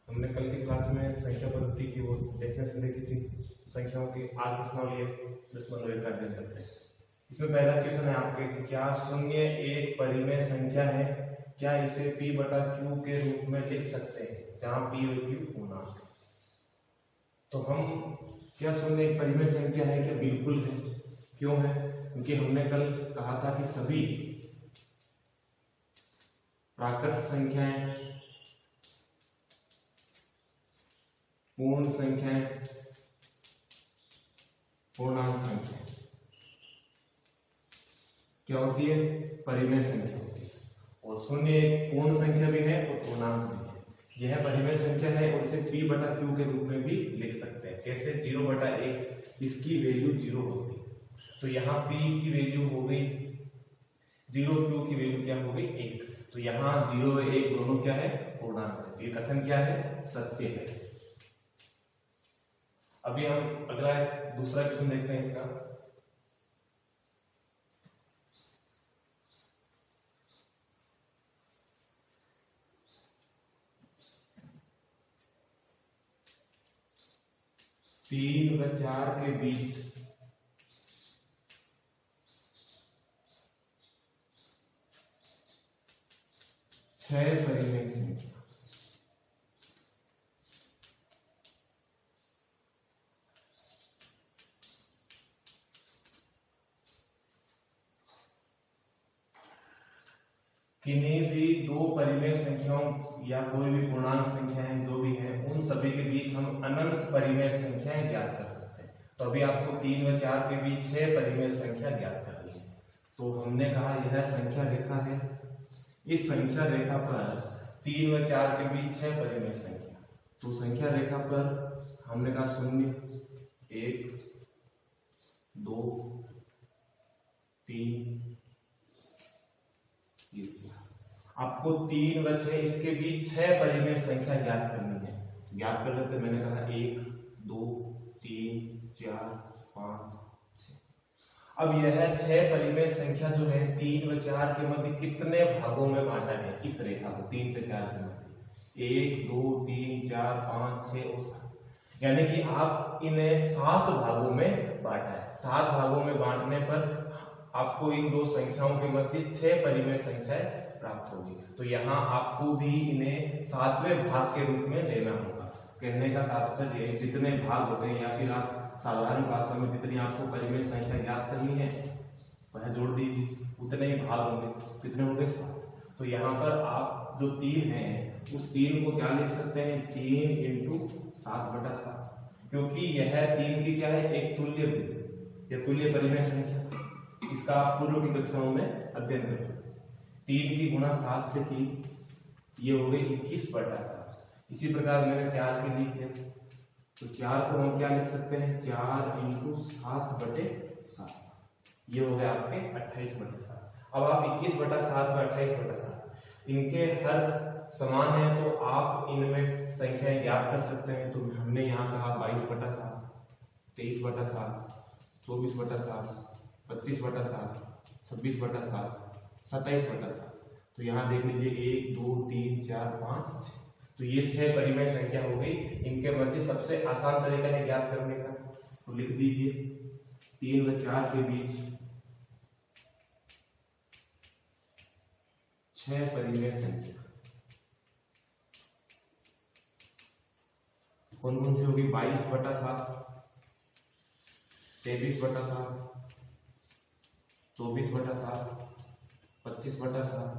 हमने कल की क्लास में संख्या पद्धति की वो डेफिनेशन देखी थी, संख्याओं की आठ दशमलव एक का अध्ययन करते हैं। इसमें पहला क्वेश्चन है आपके, क्या शून्य एक परिमेय संख्या है? क्या इसे p बटा q के रूप में लिख सकते हैं, जहां p और q पूर्णांक है? तो हम क्या शून्य एक परिमेय संख्या है? क्या बिल्कुल है। क्यों है? क्योंकि हमने कल कहा था कि सभी प्राकृत संख्याएं, पूर्ण संख्याएं, पूर्णांक संख्या क्या होती है? परिमेय संख्या होती है। और शून्य एक पूर्ण संख्या भी है और पूर्णांक भी है। यह परिमेय संख्या है और इसे p बटा q के रूप में भी लिख सकते हैं। कैसे? 0 बटा 1, इसकी वैल्यू 0 होती है, तो यहाँ p की वैल्यू हो गई 0, q की वैल्यू क्या हो गई 1। तो यहाँ 0 और 1 दोनों क्या है? पूर्णांक है। ये कथन क्या है? सत्य है। अभी हम अगला दूसरा क्वेश्चन देखते हैं इसका। तीन व चार के बीच छह परिमेय संख्या किन्हीं भी दो परिमेय संख्याओं या कोई भी पूर्णांक संख्याएं जो भी हैं, उन सभी के बीच हम अनंत परिमेय संख्याएं ज्ञात कर सकते हैं। तो अभी आपको 3 व 4 के बीच 6 परिमेय संख्या ज्ञात करनी है। तो हमने कहा यह संख्या रेखा है, इस संख्या रेखा पर 3 व 4 के बीच 6 परिमेय संख्या। तो संख्या रेखा पर हमने कहा 0, 1, 2, 3, आपको 3 व 6 इसके बीच 6 परिमेय संख्या ज्ञात करनी है। ज्ञात कर लेते। मैंने कहा 1, 2, 3, 4, 5, 6। अब यह 6 परिमेय संख्या जो है 3 व 4 के मध्य कितने भागों में बांटा है? इस रेखा को 3 से 4 के मध्य 1, 2, 3, 4, 5, 6 और 7, यानी कि आप इन्हें 7 भागों में बांटा है। 7 भागों में बांटने पर आपको इन दो संख्याओं के मध्य 6 परिमेय संख्याएं प्राप्त होगी। तो यहाँ आपको भी इन्हें 7वें भाग के रूप में लेना होगा। कहने का तात्पर्य जितने भाग होते हैं, या फिर आप साधारण भाषा में जितनी आपको परिमेय संख्या ज्ञात करनी है वह जोड़ दीजिए, उतने ही भाग होंगे। कितने होंगे? 7। तो यहाँ पर आप जो 3 है उस 3 को क्या लिख सकते हैं? 3 इंटू 7 बटा 7, क्योंकि यह 3 की क्या है? एक तुल्य परिमेय संख्या। इसका आप पूर्व की कक्षाओं में अध्ययन कर चुके। 3 की गुणा 7 से की, ये हो गई 21 बटा 7। इसी प्रकार मैंने 4 के लिखे, तो 4 को हम क्या लिख सकते हैं? 4 इंटू 7 बटे 7, ये हो गया आपके 28 बटे 7। अब आप 21 बटा 7 व 28 बटा 7 इनके हर समान है, तो आप इनमें संख्याएं ज्ञात कर सकते हैं। तो हमने यहाँ कहा 22 बटा 7, 23 बटा 7, 24 बटा 7, 25 बटा 7, 26 बटा 7, 27 बटा 7। तो यहाँ देख लीजिए 1, 2, 3, 4, 5, 6। तो ये 6 परिमेय संख्या हो गई। इनके मध्य सबसे आसान तरीका है ज्ञात करने का, तो लिख दीजिए 3 व 4 के बीच 6 परिमेय संख्या। कौन कौन सी होगी? 22 बटा 7, 23 बटा 7, 24 बटा 7, 25 बटा 7,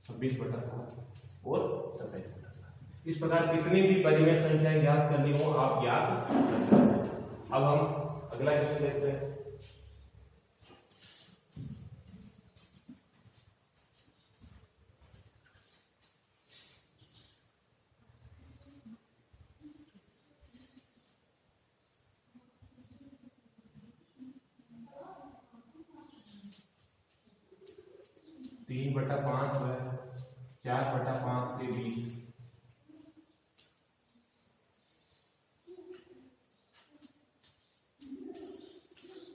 26 बटा 7 और 27 बटा 7। इस प्रकार कितनी भी परिमेय संख्याएं ज्ञात करनी हो आप ज्ञात कर सकते हैं। अब हम अगला क्वेश्चन देखते हैं। तीन बटा 5 व 4 बटा 5 के बीच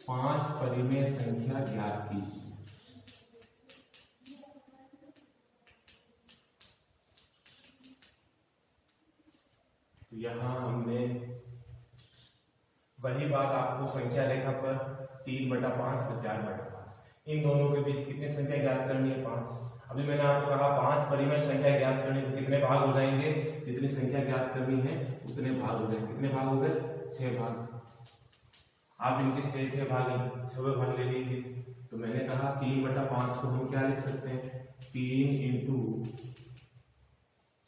5 परिमेय संख्या ज्ञात कीजिए। तो यहाँ हमने वही बात आपको संख्या रेखा पर 3/5 और 4/5 इन दोनों के बीच कितनी संख्या ज्ञात करनी है? 5। अभी मैंने आपको कहा 5 परिमेय संख्या ज्ञात करनी है तो कितने भाग हो जाएंगे? जितनी संख्या ज्ञात करनी है उतने भाग हो जाएंगे। कितने भाग हो गए? 6 भाग। आप इनके 6 भाग ले लीजिए। तो मैंने कहा 3/5 को हम क्या लिख सकते हैं? 3 ×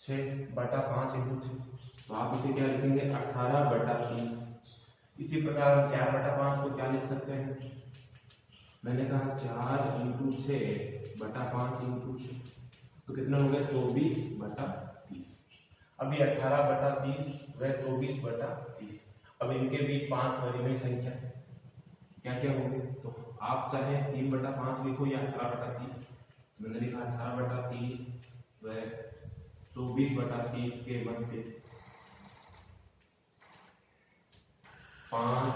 6/5 × 6। तो आप इसे क्या लिखेंगे? 18/30। इसी प्रकार हम 4/5 को क्या लिख सकते हैं? मैंने कहा 4 × 6/5 × 6। तो कितना हो गया? 24/30। अभी 18/30 व 24/30। अब इनके बीच 5 परिमेय संख्या क्या क्या होंगे? तो आप चाहे 3/5 लिखो या 18/30। मैंने लिखा 18/30 व 24/30 के मध्य 5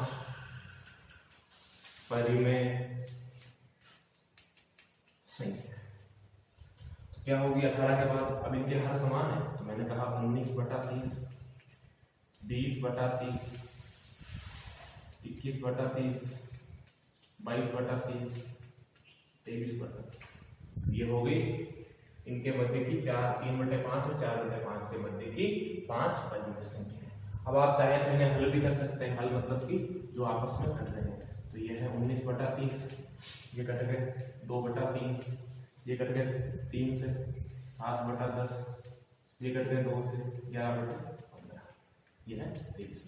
परिमेय संख्या। तो क्या होगी 18 के बाद? अब इनके हर समान है तो मैंने कहा 19/30, 20/30, 21/30, 22/30, 23/30। ये हो गई इनके मध्य की 3/5 और 4/5 के मध्य की 5 परिमेय संख्या। अब आप चाहे तो इन्हें हल भी कर सकते हैं। हल मतलब कि जो आपस में घट रहे हैं। तो ये है 19/30, ये कट गए 2/3, ये कट गए 3 से, 7/10, ये कट गए 2 से, 11/15, ये है 23।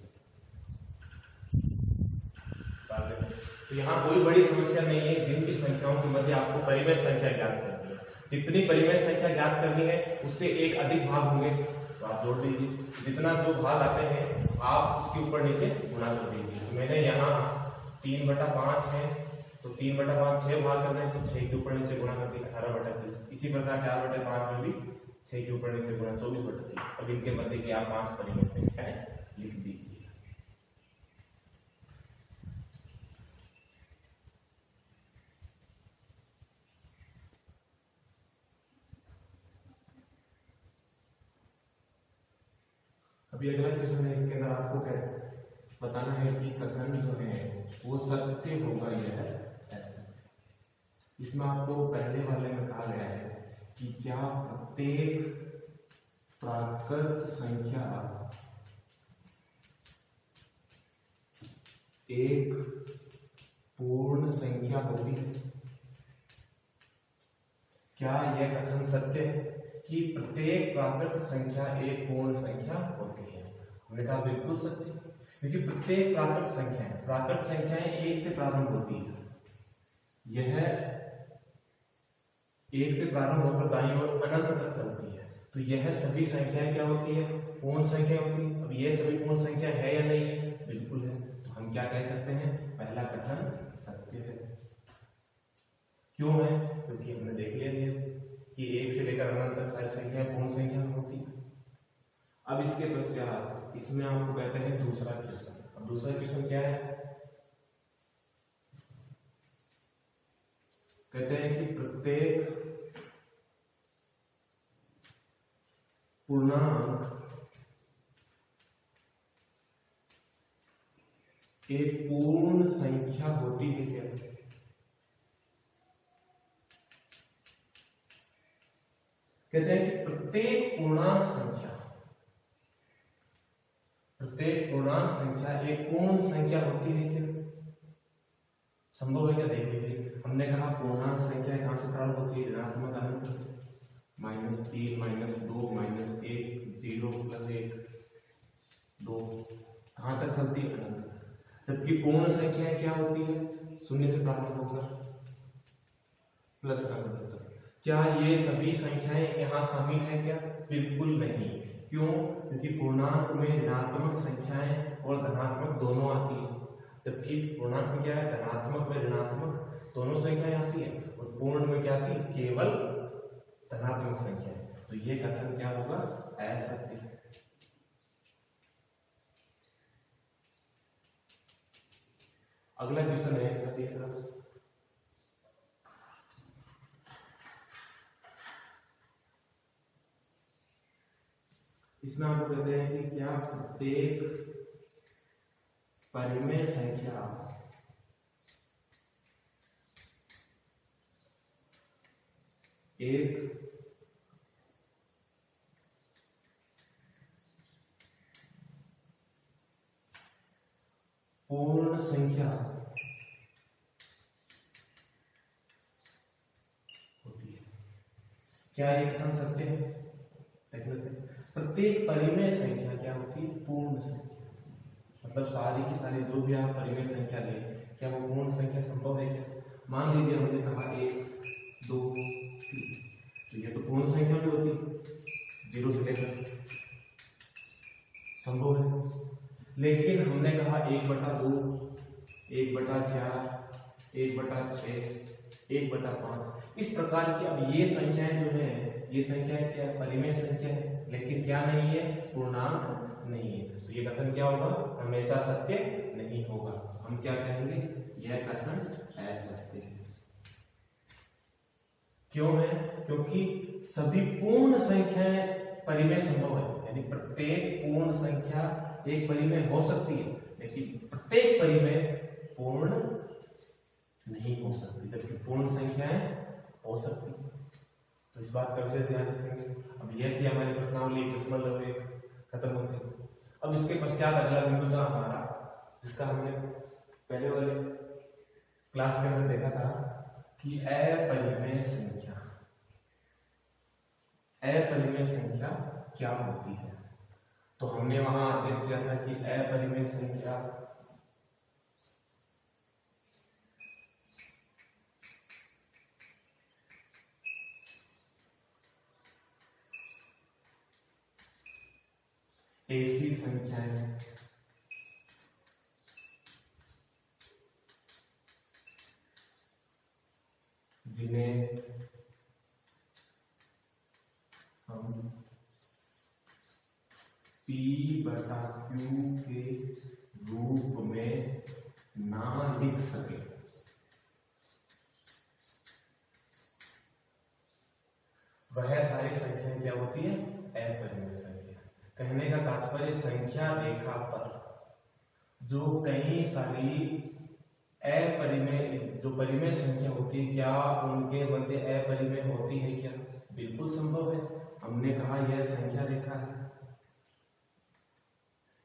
तो यहाँ कोई बड़ी समस्या नहीं है। जिनकी संख्याओं के मध्य आपको परिमेय संख्या ज्ञात करनी है, जितनी परिमेय संख्या ज्ञात करनी है उससे एक अधिक भाग होंगे तो आप जोड़ दीजिए। जितना जो भाग आते हैं आप उसके ऊपर नीचे गुणा कर दीजिए। तो मैंने यहाँ 3/5 है तो 3/5 6 भाग कर दें तो 6 के ऊपर नीचे गुणा कर दिया 18/30। इसी प्रकार 4/5 में भी 6 के ऊपर नीचे गुणा 24/30। अब इनके मध्य की आप 5 परिमेय संख्याएं लिख दीजिए। अभी अगला क्वेश्चन है। इसके अंदर आपको क्या बताना है कि कथन जो है वो सत्य होगा यह ऐसा। इसमें आपको पहले वाले में कहा गया है कि क्या प्रत्येक प्राकृत संख्या एक पूर्ण संख्या होती है? क्या यह कथन सत्य है कि प्रत्येक प्राकृत संख्या एक पूर्ण संख्या होती है? हमने कहा बिल्कुल सत्य, क्योंकि प्रत्येक प्राकृत संख्याएं एक से प्रारंभ होती है। यह एक से प्रारंभ होकर दाईं ओर अनंत तक चलती है। तो यह सभी संख्याएं क्या होती है? पूर्ण संख्या होती है। अब यह सभी पूर्ण संख्या है या नहीं है? बिल्कुल है। तो हम क्या कह सकते हैं? पहला कथन सत्य है। क्यों है? क्योंकि हमने देख लिया कि एक से लेकर अनंत तक सारी संख्या पूर्ण संख्या होती है। अब इसके पश्चात इसमें आपको कहते हैं दूसरा क्वेश्चन। अब दूसरा क्वेश्चन क्या है? कहते हैं कि प्रत्येक पूर्णांक एक पूर्ण संख्या होती है क्या? कहते हैं कि प्रत्येक पूर्णांक संख्या एक पूर्ण संख्या होती है क्या? संभव है क्या? देख लीजिए। हमने कहा पूर्णांक संख्या कहां से प्रारंभ होती है? ऋणात्मक अनंत से। -3 -2 -1 0 +1 2 कहां तक चलती है? अनंत। जबकि पूर्ण संख्याएं क्या होती है? 0 से प्रारंभ होकर प्लस अनंत तक। क्या ये सभी संख्याएं यहाँ शामिल है क्या? बिल्कुल नहीं। क्यों? क्योंकि पूर्णांक में ऋणात्मक संख्याएं और धनात्मक दोनों आती है, जबकि पूर्णांक में क्या है? धनात्मक व ऋणात्मक दोनों संख्याएं आती है और पूर्ण में क्या आती है? केवल धनात्मक संख्याएं। तो ये कथन क्या होगा? असत्य है। अगला क्वेश्चन है इसका तीसरा। इसमें हम कहते हैं कि क्या प्रत्येक परिमेय संख्या एक पूर्ण संख्या होती है। क्या ये कथन सत्य है? प्रत्येक परिमेय संख्या क्या होती है? पूर्ण संख्या। मतलब सारी की सारी जो भी आप परिमेय संख्या लें, क्या वो पूर्ण संख्या संभव है क्या? मान लीजिए हमने कहा 1 2 3, तो ये तो पूर्ण संख्या भी होती है, 0 से लेकर, संभव है। लेकिन हमने कहा 1/2, 1/4, 1/6, 1/5, इस प्रकार की। अब ये संख्याएं जो है, ये संख्याएं क्या परिमेय संख्या है, लेकिन क्या नहीं है? पूर्णांक नहीं है। तो ये कथन क्या होगा? हमेशा सत्य नहीं होगा। हम क्या कहेंगे? यह कथन असत्य है। क्यों है? क्योंकि सभी पूर्ण संख्याएं परिमेय संभव है, यानी प्रत्येक पूर्ण संख्या एक परिमेय हो सकती है, लेकिन प्रत्येक परिमेय पूर्ण नहीं हो सकती, जबकि पूर्ण संख्याएं हो सकती है। तो इस बात का विशेष ध्यान रखेंगे। अब यह कि हमारी प्रश्नावली दशमलव लवे खत्म होती है। अब इसके पश्चात अगला बिंदु था हमारा, जिसका हमने पहले वाले क्लास के अंदर देखा था कि अपरिमेय संख्या। अपरिमेय संख्या क्या होती है? तो हमने वहां अध्ययन किया था कि अपरिमेय संख्या ऐसी संख्याएं जिन्हें हम P/Q के रूप में ना लिख सके। वह सारी संख्याएं क्या होती है? अपरिमेय संख्या। कहने का तात्पर्य संख्या रेखा पर जो कई सारी अपरिमेय जो परिमेय संख्या होती है, क्या उनके मध्य अपरिमेय होती है क्या? बिल्कुल संभव है। हमने कहा यह संख्या रेखा है।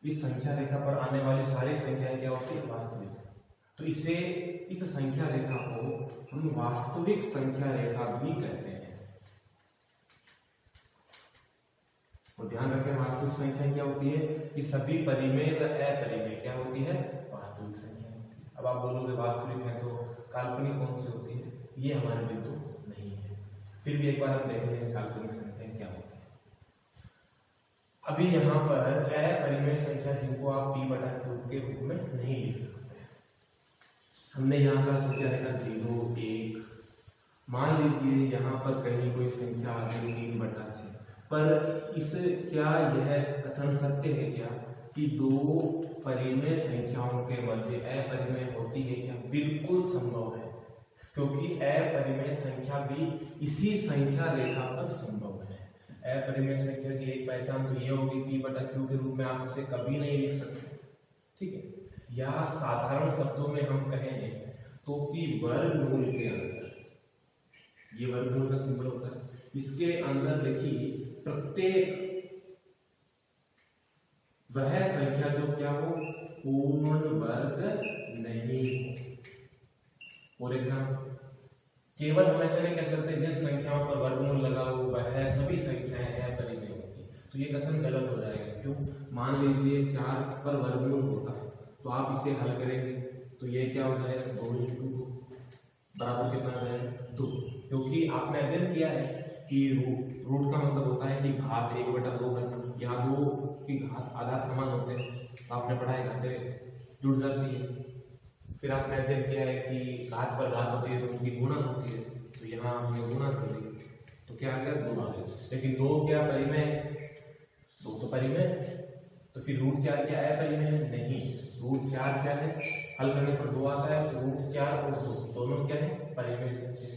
इस संख्या रेखा पर आने वाली सारी संख्याएं क्या होती है? वास्तविक। तो इस संख्या रेखा को हम वास्तविक संख्या रेखा भी कहते हैं। तो ध्यान रखें, वास्तविक संख्या क्या होती है? कि सभी परिमेय व अपरिमेय क्या होती है? वास्तविक संख्या। अब आप बोलोगे वास्तविक है तो काल्पनिक कौन सी होती है? ये हमारे बिंदु नहीं है। फिर भी एक बार हम देखेंगे काल्पनिक संख्या क्या होती है। अभी यहाँ पर अपरिमेय संख्या जिनको आप P/Q के रूप में नहीं लिख सकते। हमने यहाँ का संख्या रेखा 0 1, मान लीजिए यहाँ पर कहीं कोई संख्या आ गई 3/6, पर इस क्या यह कथन सत्य है क्या कि दो परिमेय संख्याओं के मध्य अपरिमेय होती है क्या? बिल्कुल संभव है, क्योंकि अपरिमेय संख्या भी इसी संख्या रेखा पर संभव है। अपरिमेय संख्या की एक पहचान तो यह होगी P/Q के रूप में आप उसे कभी नहीं लिख सकते, ठीक है? या साधारण शब्दों में हम कहेंगे तो कि वर्गमूल के अंदर, ये वर्गमूल का सिंबल होता है, इसके अंदर लिखी प्रत्येक वह संख्या जो क्या हो? पूर्ण वर्ग नहीं हो। फॉर एग्जाम्पल, केवल हम ऐसे नहीं कह सकते जिन संख्याओं पर वर्गमूल लगा हो वह सभी संख्याएं अपरिमेय होती, तो ये कथन गलत हो जाएगा। क्यों? मान लीजिए 4 पर वर्गमूल होता है, तो आप इसे हल करेंगे तो ये क्या हो जाएगा? 2 × 2 बराबर कितना हो जाएगा? 2। क्योंकि आपने अध्ययन किया है कि रूट का मतलब होता है कि घात 1/2 करना। यहाँ 2 की घात आधार समान होते हैं, तो आपने पढ़ा है घातें जुड़ जाती है। फिर आपने अध्ययन किया है कि घात पर घात होती है तो उनकी गुणा होती है, तो यहाँ हमने गुणा कर दी, तो क्या आ गया? 2 आ गया। लेकिन 2 क्या परिमेय? 2 तो परिमेय, तो फिर √4 क्या अपरिमेय है? नहीं। √4 क्या है? हल करने पर 2 आता है, तो √4 और 2 दोनों क्या है? परिमेय संख्या।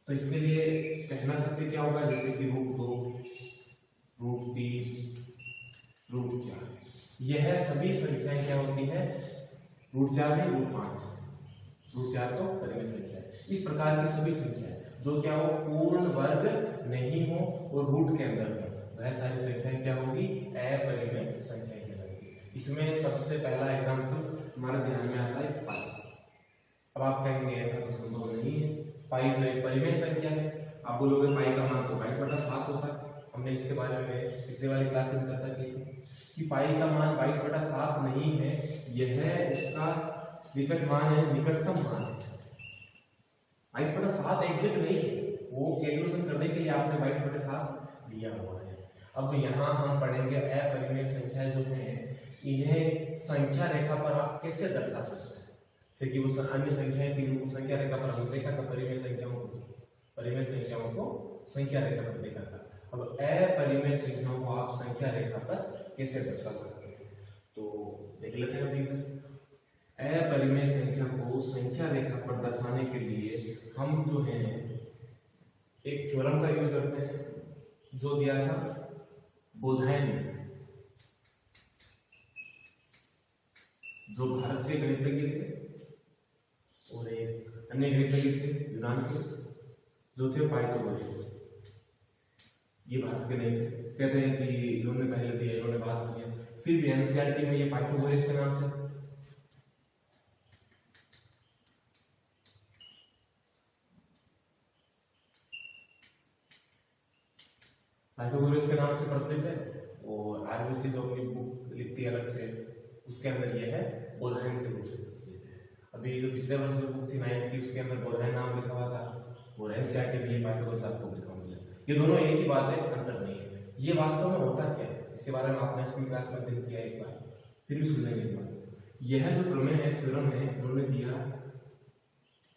तो इसके लिए कहना सकते क्या होगा? जैसे कि √2, √4। यह सभी संख्याएं क्या होती है, √4 नहीं √5, √4 तो परिमेय संख्या है। इस प्रकार की सभी संख्याएं जो क्या हो, पूर्ण वर्ग नहीं हो और रूट के अंदर हो, वह सारी संख्याएं क्या होगी, अपरिमेय संख्या कहलाएगी। इसमें सबसे पहला एग्जांपल हमारे ध्यान में आता है पाई। अब आप कहेंगे ऐसा तो संभव नहीं है, पाई तो एक परिमेय संख्या है। आप बोलोगे पाई का मान तो 22/7 होता है। हमने इसके बारे में पिछले वाली क्लास में चर्चा की थी कि पाई का मान 22/7 नहीं है, यह उसका निकट मान है, निकटतम मान है। 22/7 एग्जैक्ट नहीं है, वो कैलकुलेशन करने के लिए आपने 22/7 लिया हुआ है। अब यहाँ हम पढ़ेंगे अपरिमेय संख्या जो है, इन्हें संख्या रेखा पर आप कैसे दर्शा सकते हैं। जैसे कि वो अन्य संख्याएं थी, वो संख्या रेखा पर हम देखा था, परिमेय संख्याओं को संख्या रेखा पर देखा था। अब अपरिमेय संख्याओं को आप संख्या रेखा पर कैसे दर्शा सकते हैं, तो देख लेते हैं। अभी अपरिमेय संख्या को संख्या रेखा पर दर्शाने के लिए हम जो है एक थ्योरम का यूज करते हैं जो दिया था बोधायन ने, जो भारत के गणितज्ञ थे और एक अन्य गणितज्ञ थे यूनान के, जो थे पाइथागोरस। ये भारत के नहीं थे, कहते हैं कि इन्होंने पहले दिया, इन्होंने बाद में दिया। फिर भी एनसीईआरटी में ये पाइथागोरस के नाम से, पाइथागोरस के नाम से प्रचलित है। और आरबीसी जो अपनी बुक लिखती है अलग से, उसके अंदर यह है बोधायन के रूप से प्रचलित है। अभी जो पिछले वर्ष जो बुक थी 9th की, उसके अंदर बोधायन नाम लिखा हुआ था और एनसीईआरटी में पाइथागोरस आपको लिखा हुआ है। ये दोनों एक ही बात है, अंतर नहीं है। ये वास्तव में होता क्या है, इसके बारे में आपने अपनी क्लास में अध्ययन किया एक बार, फिर भी सुनेंगे एक बार। यह जो प्रमेय है, थ्योरम है, उन्होंने दिया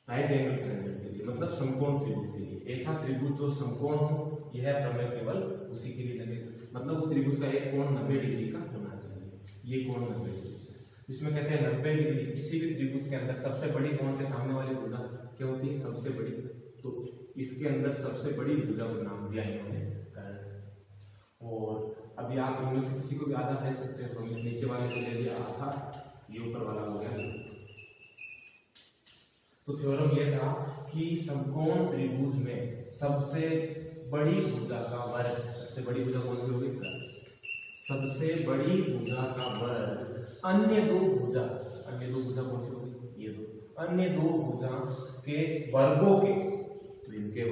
राइट एंगल ट्रायंगल के लिए, मतलब समकोण त्रिभुज के लिए। ऐसा त्रिभुज जो समकोण हो, यह प्रमेय केवल उसी के लिए लगेगा। मतलब उस त्रिभुज का एक कोण 90 डिग्री का होना चाहिए। ये कोण 90 डिग्री, इसमें कहते हैं 90 डिग्री किसी भी त्रिभुज के अंदर सबसे बड़ी कोण के सामने वाली भुजा क्या होती है, सबसे बड़ी। तो इसके अंदर सबसे बड़ी भुजा को नाम दिया इन्होंने कर्ण। और अभी आप इनमें से किसी को भी आधा दे सकते हैं, तो हम इस नीचे वाले को ले लिया आधा, ये ऊपर वाला हो गया। तो थ्योरम यह था कि समकोण त्रिभुज में सबसे बड़ी भुजा का वर्ग, सबसे बड़ी भुजा कौन सी होगी, सबसे बड़ी भुजा का वर्ग अन्य दो भुजा कौन सी होगी, ये दो अन्य दो भुजा के वर्गों के, तो इनके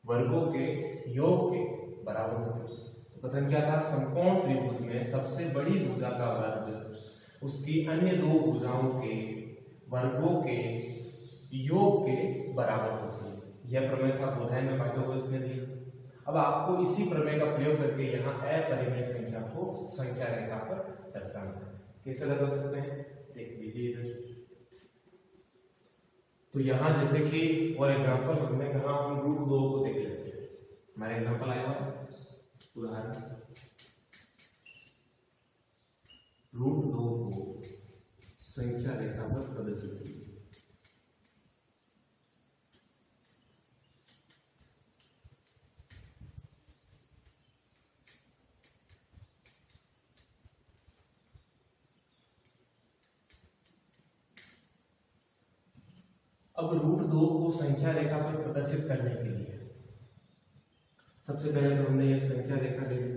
वर्गों के योग के बराबर होते हैं। कथन क्या था, समकोण त्रिभुज में सबसे बड़ी भुजा का वर्ग उसकी अन्य दो भुजाओं के वर्गों के योग के बराबर होती है। यह प्रमेय था, बोधायन में पाइथागोरस ने दिया। अब आपको इसी प्रमेय का प्रयोग करके यहाँ अपरिमेय संख्या को संख्या रेखा पर दर्शाना है। कैसे दर्शा सकते हैं, देख लीजिए इधर। तो यहाँ जैसे कि फॉर एग्जाम्पल हमने कहा हम √2 को देख लेते हैं। हमारे एग्जाम्पल आया हुआ उदाहरण, √2 को संख्या रेखा पर प्रदर्शित कीजिए। अब √2 को संख्या रेखा पर प्रदर्शित करने के लिए सबसे पहले तो हमने यह संख्या रेखा ले ली।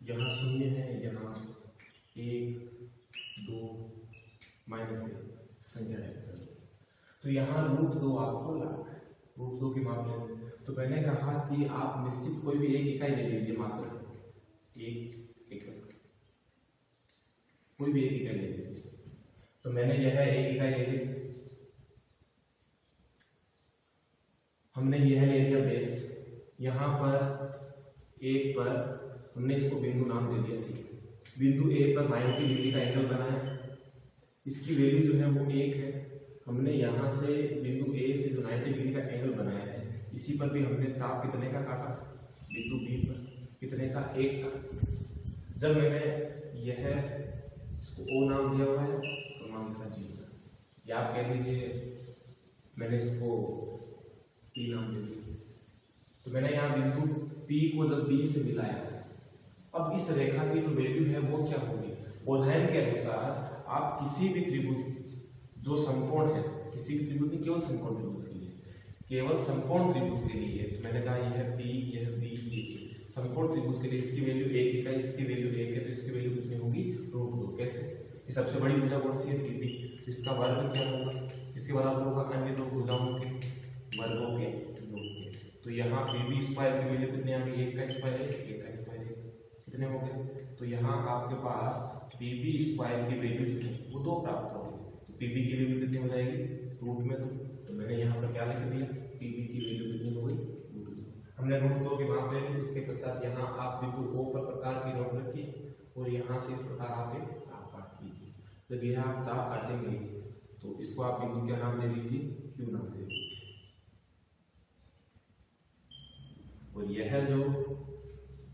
यहाँ 0 है, यहाँ 1 2 -1 संख्या रेखा। तो यहाँ √2 आपको लाना है, √2 की माप लेंगे। तो मैंने कहा कि आप निश्चित कोई भी एक इकाई ले लीजिए, मात्र कोई भी एक इकाई ले लीजिए। तो मैंने यह एक इकाई ले ली, हमने यह ले लिया बेस। यहाँ पर एक पर हमने इसको बिंदु नाम दे दिया। बिंदु ए पर 90 डिग्री का एंगल बनाया, इसकी वैल्यू जो है वो 1 है। हमने यहाँ से बिंदु ए से जो 90 डिग्री का एंगल बनाया है, इसी पर भी हमने चाप कितने का काटा, बिंदु बी पर कितने का, 1 का। जब मैंने यह इसको ओ नाम दिया हुआ है, तो नाम इसका जी, या आप कह लीजिए मैंने इसको P नाम दे दिया। तो मैंने यहाँ बिंदु P को जब B से मिलाया, अब इस रेखा की जो वैल्यू है वो क्या होगी? बोधायन के अनुसार आप किसी भी त्रिभुज जो समकोण है, किसी भी त्रिभुज नहीं, केवल समकोण त्रिभुज के लिए, केवल समकोण त्रिभुज के लिए, तो मैंने कहा यह P, यह B, ये समकोण त्रिभुज के लिए इसकी वैल्यू 1 इकाई, इसकी वैल्यू 1 है, तो इसकी वैल्यू कितनी होगी? √2। कैसे? ये सबसे बड़ी भुजा कौन सी है? PB, तो इसका वर्ग क्या होगा? इसके बराबर होगा अन्य दो भुजाओं के वर्गों के योग के। तो यहाँ PB स्क्वायर की वैल्यू कितनी आ गई? 1 का स्क्वायर है, 1 का स्क्वायर है, कितने हो गए? तो यहाँ आपके पास PB स्क्वायर की वैल्यू जो है वो 2 प्राप्त हो गई। तो PB की वैल्यू कितनी हो जाएगी? रूट में 2। तो मैंने यहाँ पर क्या लिख दिया? PB की वैल्यू कितनी हो गई? √2। हमने √2 की माप ले ली। इसके पश्चात यहाँ आप बिंदु O पर प्रकार की नोट रखिए और यहाँ से इस प्रकार आप एक चाप काट लीजिए। जब यह आप चाप काटेंगे तो इसको आप बिंदु क्या नाम दे लीजिए? Q नाम दे लीजिए। और यह जो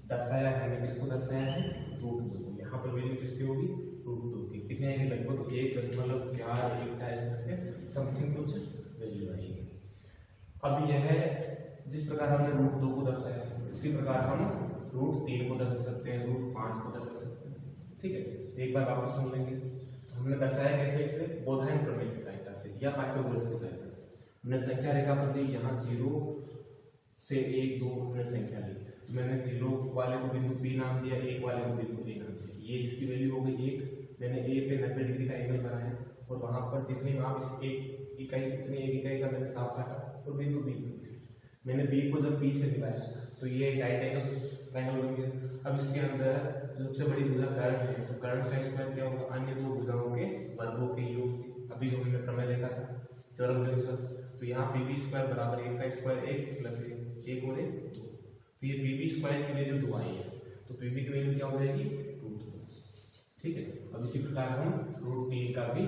दर्शाया है, हमने किसको दर्शाया है? √2। यहाँ पर वैल्यू किसकी होगी? √2 की। कितने आएंगे? लगभग 1.414 समथिंग कुछ वैल्यू आएगी। अब यह जिस प्रकार हमने √2 को दर्शाया उसी प्रकार हम √3 को दर्शा सकते हैं, √5 को दर्शा सकते हैं। ठीक है, एक बार वापस सुन लेंगे। तो हमने दर्शाया कैसे? इसे बोधायन प्रमेय की सहायता से या पाइथागोरस की सहायता से। हमने संख्या रेखा पर दी, यहाँ 0 से 1 2 हमने संख्या ली। तो मैंने 0 वाले को बिंदु P नाम दिया, 1 वाले को बिंदु A नाम दिया। ये इसकी वैल्यू हो गई 1। मैंने A पे 90 डिग्री का एंगल बनाया और वहां पर जितनी माप इस 1 इकाई, उतनी 1 इकाई का मैंने साफ काटा और बिंदु B मैंने B को जब P से मिलाया तो ये राइट एंगल बन गया। अब इसके अंदर सबसे बड़ी भुजा कर्ण है, तो कर्ण का स्क्वायर क्या होगा? अन्य दो भुजाओं के वर्गों के योग। अभी जो हमने प्रमेय देखा था थ्योरम के अनुसार, तो यहाँ PB स्क्वायर बराबर 1 का स्क्वायर 1 प्लस 1 और 1 2। तो ये PB स्क्वायर की वैल्यू 2 आई है, तो PB की वैल्यू क्या हो जाएगी? √2। ठीक है, अब इसी प्रकार हम √3 का भी